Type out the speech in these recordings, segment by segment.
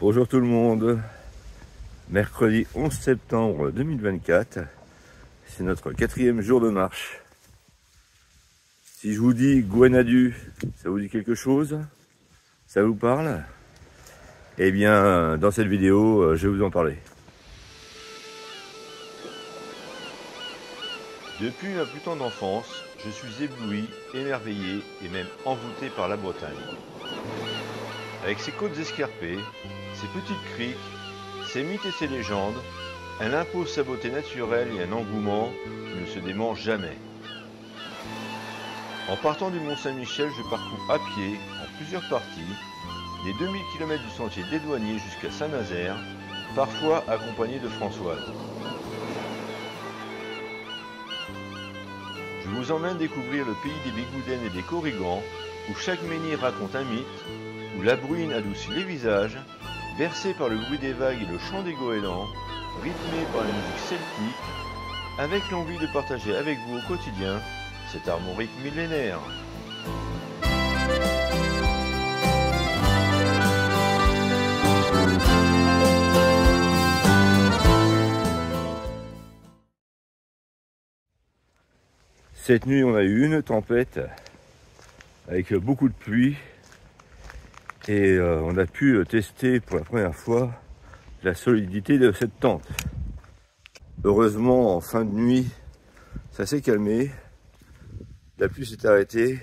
Bonjour tout le monde, mercredi 11 septembre 2024, c'est notre 4e jour de marche. Si je vous dis Gouanadu, ça vous dit quelque chose? Ça vous parle? Eh bien, dans cette vidéo, je vais vous en parler. Depuis ma plus tendre enfance, je suis ébloui, émerveillé et même envoûté par la Bretagne. Avec ses côtes escarpées, ses petites criques, ses mythes et ses légendes, elle impose sa beauté naturelle et un engouement qui ne se dément jamais. En partant du Mont-Saint-Michel, je parcours à pied, en plusieurs parties, les 2000 km du sentier des Douaniers jusqu'à Saint-Nazaire, parfois accompagné de Françoise. Je vous emmène découvrir le pays des Bigoudènes et des Corrigans, où chaque menhir raconte un mythe, où la bruine adoucit les visages, bercé par le bruit des vagues et le chant des goélands, rythmé par la musique celtique, avec l'envie de partager avec vous au quotidien cet armorique millénaire. Cette nuit, on a eu une tempête avec beaucoup de pluie et on a pu tester pour la première fois la solidité de cette tente. Heureusement, en fin de nuit, ça s'est calmé, la pluie s'est arrêtée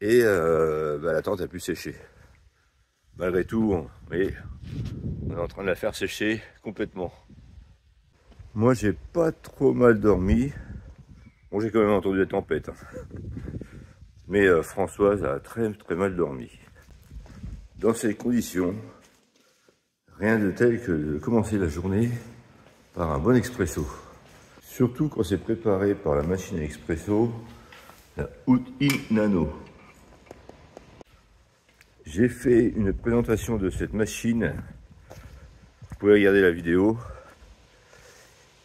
et la tente a pu sécher. Malgré tout, on est en train de la faire sécher complètement. Moi, j'ai pas trop mal dormi. Bon, j'ai quand même entendu la tempête, hein. Mais Françoise a très mal dormi. Dans ces conditions, rien de tel que de commencer la journée par un bon expresso. Surtout quand c'est préparé par la machine à expresso, la Out-In Nano. J'ai fait une présentation de cette machine. Vous pouvez regarder la vidéo.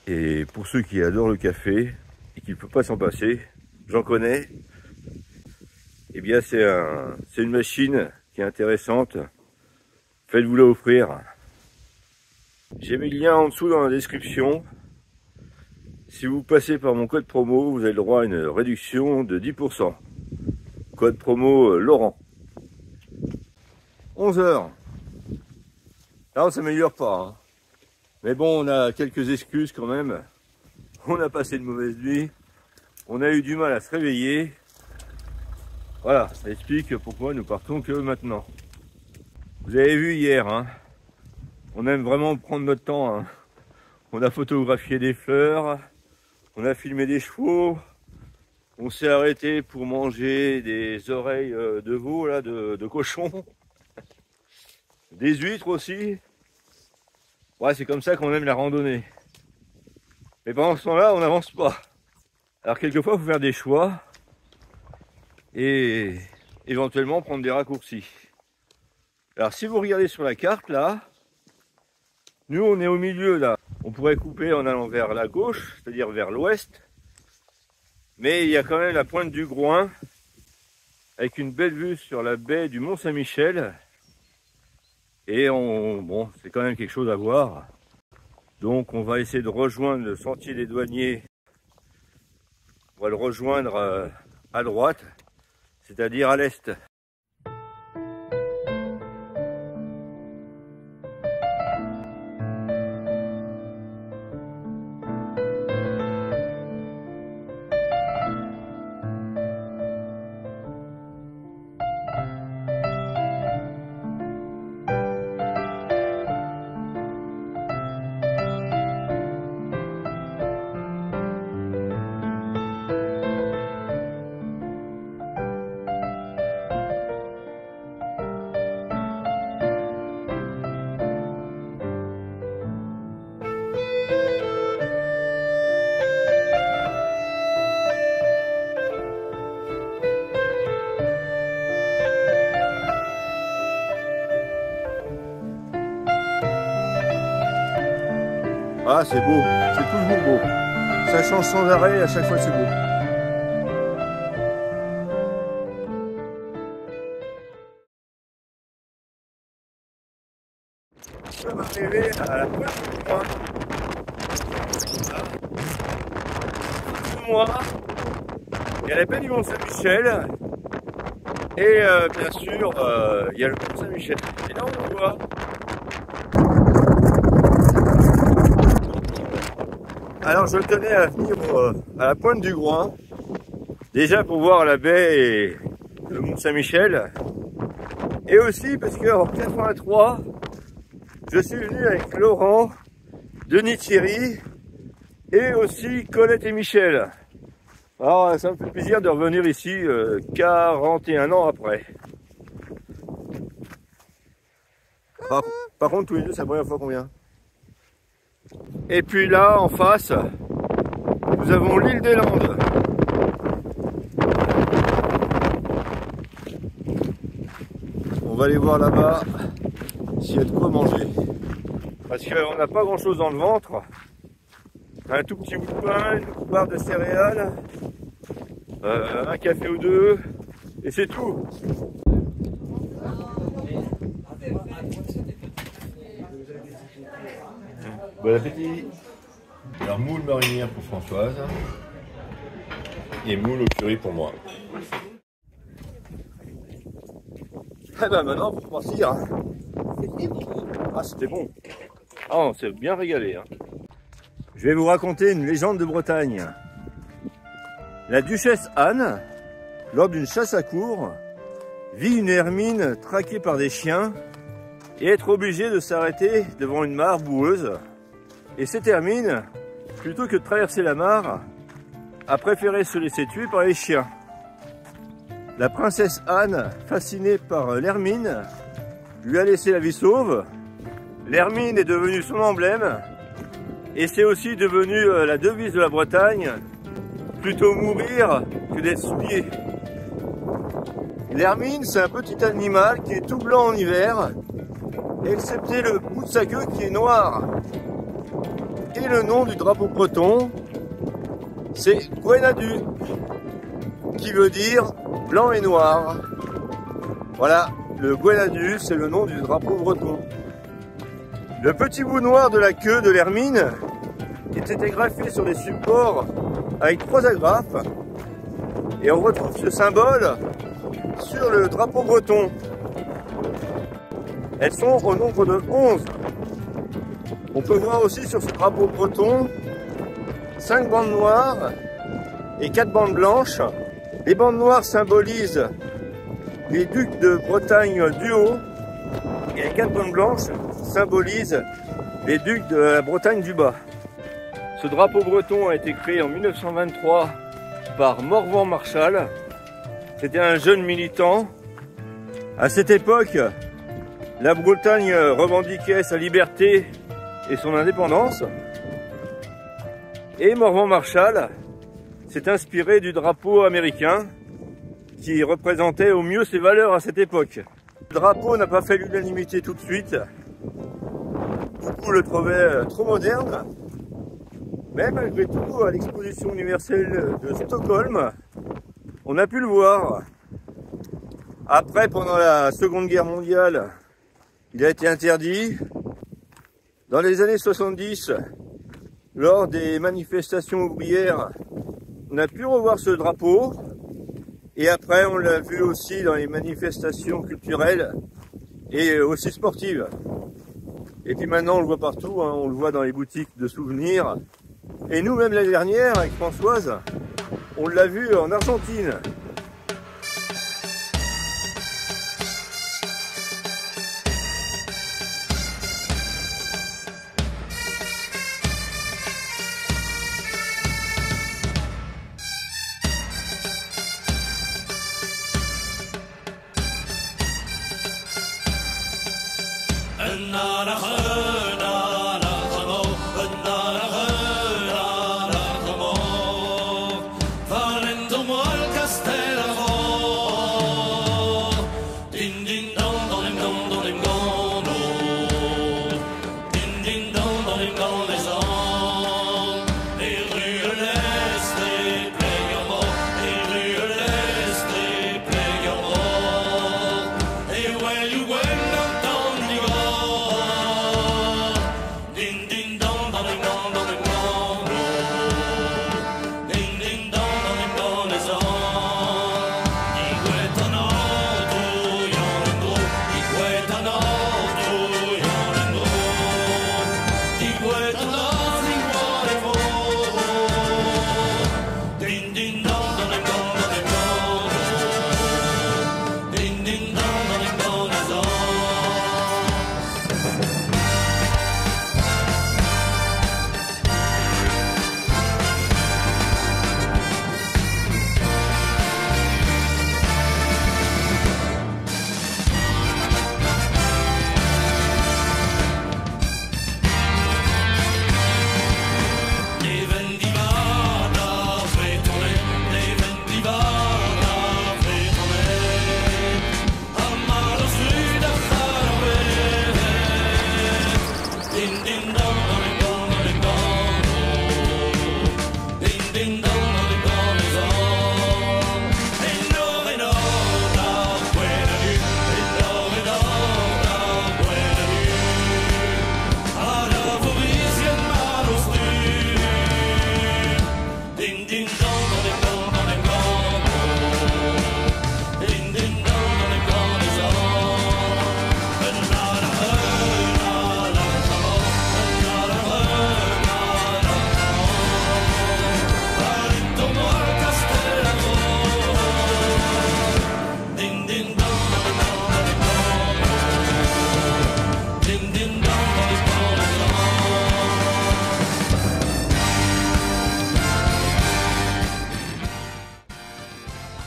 Et pour ceux qui adorent le café et qui ne peuvent pas s'en passer, j'en connais. Eh bien, c'est une machine qui est intéressante. Faites-vous la offrir. J'ai mis le lien en dessous dans la description. Si vous passez par mon code promo, vous avez le droit à une réduction de 10%. Code promo Laurent. 11 h. Là, on s'améliore pas, hein. Mais bon, on a quelques excuses quand même. On a passé une mauvaise nuit. On a eu du mal à se réveiller. Voilà, ça explique pourquoi nous partons que maintenant. Vous avez vu hier, hein, on aime vraiment prendre notre temps, hein. On a photographié des fleurs, on a filmé des chevaux, on s'est arrêté pour manger des oreilles de veau, là, de cochon, des huîtres aussi. Ouais, c'est comme ça qu'on aime la randonnée. Mais pendant ce temps-là, on n'avance pas. Alors quelquefois, il faut faire des choix et éventuellement prendre des raccourcis. Alors si vous regardez sur la carte là, nous on est au milieu là. On pourrait couper en allant vers la gauche, c'est-à-dire vers l'ouest. Mais il y a quand même la pointe du Groin avec une belle vue sur la baie du Mont-Saint-Michel. Et bon, c'est quand même quelque chose à voir. Donc on va essayer de rejoindre le sentier des Douaniers. On va le rejoindre à droite, c'est-à-dire à l'est. Ah, c'est beau, c'est toujours beau. Ça change sans arrêt, à chaque fois c'est beau. Nous sommes arrivés à la pointe du Groin. Sous moi, il y a la baie du Mont-Saint-Michel. Et bien sûr, il y a le Mont-Saint-Michel. Et là, on le voit. Alors, je tenais à venir à la pointe du Groin. Déjà pour voir la baie et le Mont-Saint-Michel. Et aussi parce qu'en 83, je suis venu avec Laurent, Denis Thierry et aussi Colette et Michel. Alors ça me fait plaisir de revenir ici 41 ans après. Par contre tous les deux c'est la première fois qu'on vient. Et puis là en face, nous avons l'île des Landes. On va aller voir là-bas s'il y a de quoi manger. Parce qu'on n'a pas grand chose dans le ventre. Un tout petit bout de pain, une barre de céréales, un café ou deux, et c'est tout. Bon appétit. Alors moule marinière pour Françoise et moule au curry pour moi. Eh ben maintenant pour partir. Ah c'était bon. Ah on s'est bien régalé. Hein. Je vais vous raconter une légende de Bretagne. La duchesse Anne, lors d'une chasse à courre, vit une hermine traquée par des chiens et être obligée de s'arrêter devant une mare boueuse. Et cette hermine, plutôt que de traverser la mare, a préféré se laisser tuer par les chiens. La princesse Anne, fascinée par l'hermine, lui a laissé la vie sauve. L'hermine est devenue son emblème et c'est aussi devenu la devise de la Bretagne, plutôt mourir que d'être souillé. L'hermine, c'est un petit animal qui est tout blanc en hiver, excepté le bout de sa queue qui est noir. Et le nom du drapeau breton, c'est Gwenadu, qui veut dire blanc et noir. Voilà, le Gwenadu, c'est le nom du drapeau breton. Le petit bout noir de la queue de l'hermine était greffé sur des supports avec 3 agrafes. Et on retrouve ce symbole sur le drapeau breton. Elles sont au nombre de 11. On peut voir aussi sur ce drapeau breton 5 bandes noires et 4 bandes blanches. Les bandes noires symbolisent les ducs de Bretagne du Haut et les 4 bandes blanches symbolisent les ducs de la Bretagne du Bas. Ce drapeau breton a été créé en 1923 par Morvan Marshall. C'était un jeune militant. À cette époque, la Bretagne revendiquait sa liberté et son indépendance. Et Morvan Marshall s'est inspiré du drapeau américain qui représentait au mieux ses valeurs à cette époque. Le drapeau n'a pas fait l'unanimité tout de suite. Beaucoup le trouvaient trop moderne. Mais malgré tout, à l'exposition universelle de Stockholm, on a pu le voir. Après, pendant la Seconde Guerre mondiale, il a été interdit. Dans les années 70, lors des manifestations ouvrières, on a pu revoir ce drapeau. Et après, on l'a vu aussi dans les manifestations culturelles et aussi sportives. Et puis maintenant, on le voit partout, hein, on le voit dans les boutiques de souvenirs. Et nous, même l'année dernière, avec Françoise, on l'a vu en Argentine.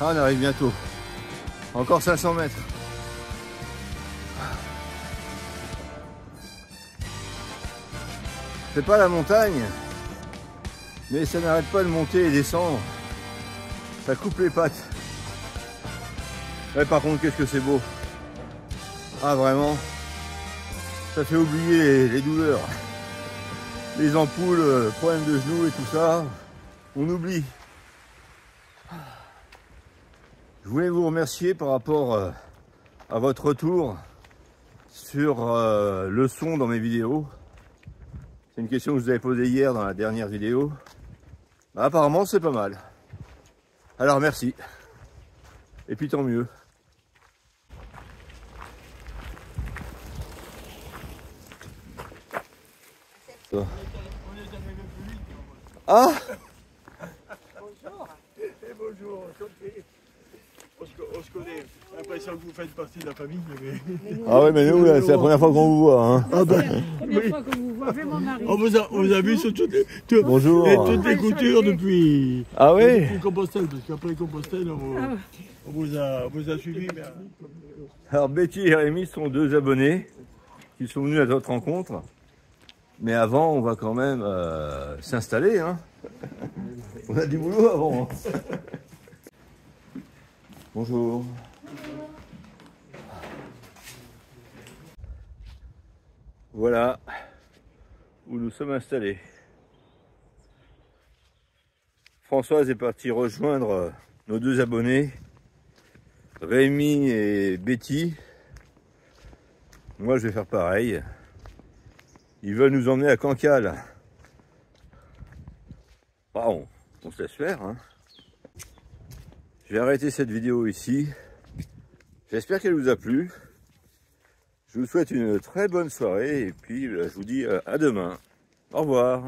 Ah, on arrive bientôt. Encore 500 mètres. C'est pas la montagne, mais ça n'arrête pas de monter et descendre. Ça coupe les pattes. Ouais, par contre, qu'est-ce que c'est beau. Ah, vraiment. Ça fait oublier les douleurs. Les ampoules, problèmes de genoux et tout ça. On oublie. Je voulais vous remercier par rapport à votre retour sur le son dans mes vidéos. C'est une question que je vous avais posée hier dans la dernière vidéo. Bah, apparemment, c'est pas mal. Alors, merci. Et puis, tant mieux. Ça. Ah! Bonjour. Et bonjour, enchanté. On se connaît. J'ai l'impression que vous faites partie de la famille. Mais... Ah ouais, mais nous, c'est la première fois qu'on vous voit. Hein. Ah ben, première fois qu'on vous voit, fait mon mari. On vous a vu sur toutes les coutures depuis, Ah oui? depuis Compostelle, parce qu'après Compostelle, on vous a suivi. Mais... Alors Betty et Rémi sont deux abonnés qui sont venus à notre rencontre. Mais avant, on va quand même s'installer. Hein. On a du boulot avant. Hein. Bonjour. Voilà où nous sommes installés. Françoise est partie rejoindre nos deux abonnés, Rémi et Betty. Moi, je vais faire pareil. Ils veulent nous emmener à Cancale. Ah, on se laisse faire. Hein. Je vais arrêter cette vidéo ici. J'espère qu'elle vous a plu. Je vous souhaite une très bonne soirée et puis je vous dis à demain. Au revoir.